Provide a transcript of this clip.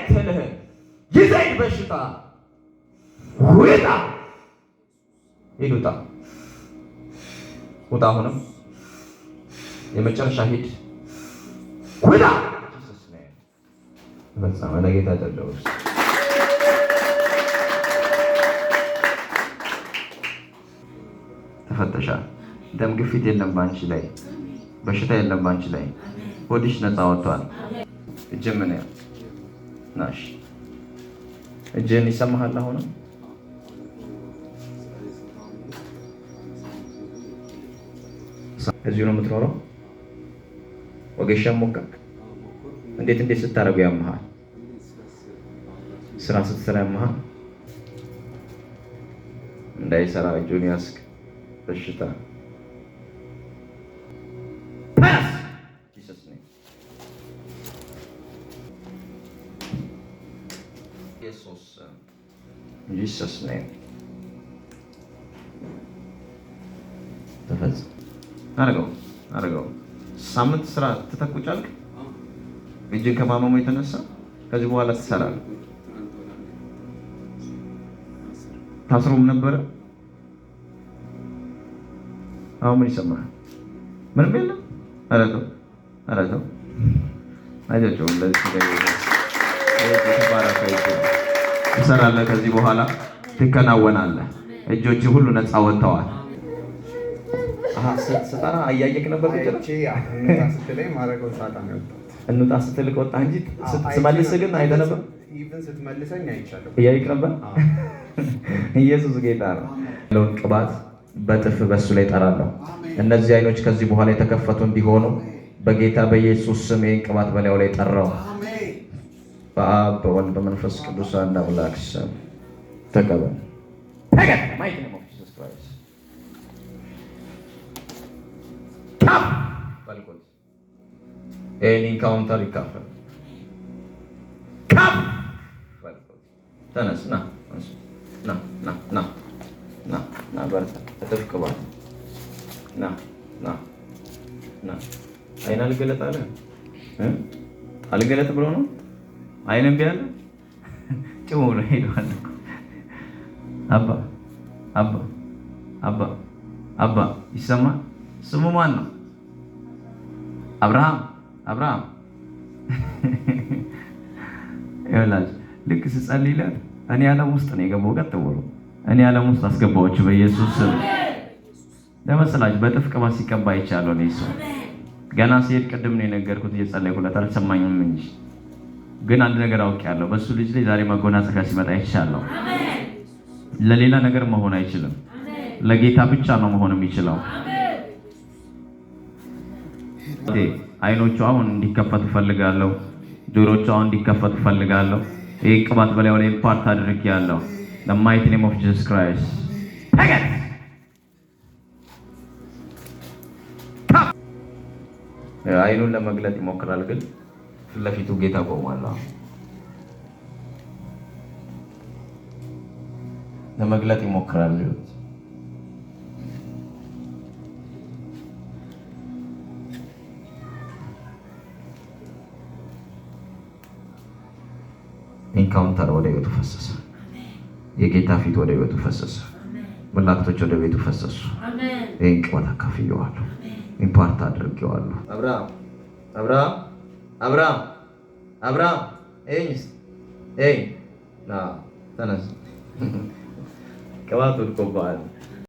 ትልህ የዘይት በሽታ ውጣ፣ ሂድ፣ ውጣ፣ ውጣ። አሁንም የመጨረሻ ሂድ፣ ውጣ። በጣም ለጌታ ተደውል። ተፈተሻል። ደም ግፊት የለም ባንቺ ላይ፣ በሽታ የለም ባንቺ ላይ። ሆድሽ ነፃ ወጥቷል። እጅ ምን ናሽ? እጅን ይሰማሃል? አሁንም እዚሁ ነው የምትኖረው? ወገሻ ሞከርክ? እንዴት ስታደርጉ ያመሃል? ስራ ስትሰራ ያመሃል? እንዳይሰራ እጁን ያስክ በሽታ Jesus name. ተፈጽሞ አረገው። ሳምንት ስራ ትተኩጫልክ እጅን ከማመሙ የተነሳ ከዚህ በኋላ ትሰራለህ። ታስሮም ነበረ። አሁን ምን ይሰማል? ምንም የለም። አረገው አይደለም። ትሰራለህ። ከዚህ በኋላ ትከናወናለህ። እጆች ሁሉ ነፃ ወጥተዋል። ስጠራ አያየክ ነበር። እንውጣ ስትልክ ወጣ እንጂ ስመልስ ግን አይተህ ነበር። እያየክ ነበር። ኢየሱስ ጌታ ነው። ያለውን ቅባት በጥፍ በሱ ላይ ጠራለሁ። እነዚህ አይኖች ከዚህ በኋላ የተከፈቱ እንዲሆኑ በጌታ በኢየሱስ ስም ይህን ቅባት በላዩ ላይ ጠራው። በአብ በወልድ በመንፈስ ቅዱስ አንድ አምላክ ስም ተቀበል። ይህን ኢንካውንተር ይካፈል። ተነስ፣ ና በርታ፣ እጥፍ ቅባት ና። አይን አልገለጥ አለ። አልገለጥ ብሎ ነው አይንም ቢያለ ጭሞ ብሎ ሄዷል። አባ ይሰማል። ስሙ ማን ነው? አብርሃም ይኸውላችሁ ልክ ስጸልይለት እኔ ዓለም ውስጥ ነው የገባው። ቀጥ ብሎ እኔ ዓለም ውስጥ አስገባችሁ በኢየሱስ ስም። ለመሰላችሁ በጥፍ ቅባት ሲቀባ ይቻላል። እኔ ሰው ገና ሲሄድ ቅድም ነው የነገርኩት፣ እየጸለይኩለት አልሰማኝም እንጂ ግን አንድ ነገር አውቄያለሁ። በሱ ልጅ ላይ ዛሬ መጎናጸፊያ ሲመጣ ይቻላል። ለሌላ ነገር መሆን አይችልም። ለጌታ ብቻ ነው መሆን የሚችለው። አይኖቹ አሁን እንዲከፈቱ ፈልጋለሁ። ጆሮቹ አሁን እንዲከፈቱ ፈልጋለሁ። ይሄ ቅባት በላዩ ላይ ፓርት አድርጌያለሁ። the mighty name of Jesus Christ. አይኑን ለመግለጥ ይሞክራል፣ ግን ፊት ለፊቱ ጌታ ቆሟል። ለመግለጥ ይሞክራል። ኢንካውንተር ወደ ቤቱ ፈሰሰ። የጌታ ፊት ወደ ቤቱ ፈሰሰ። መላእክቶች ወደ ቤቱ ፈሰሱ። ይህን ቅባት አካፍየዋለሁ፣ ኢምፓርት አድርጌዋለሁ። አብርሃም ተነስ። ቅባት ወድቆብሃል።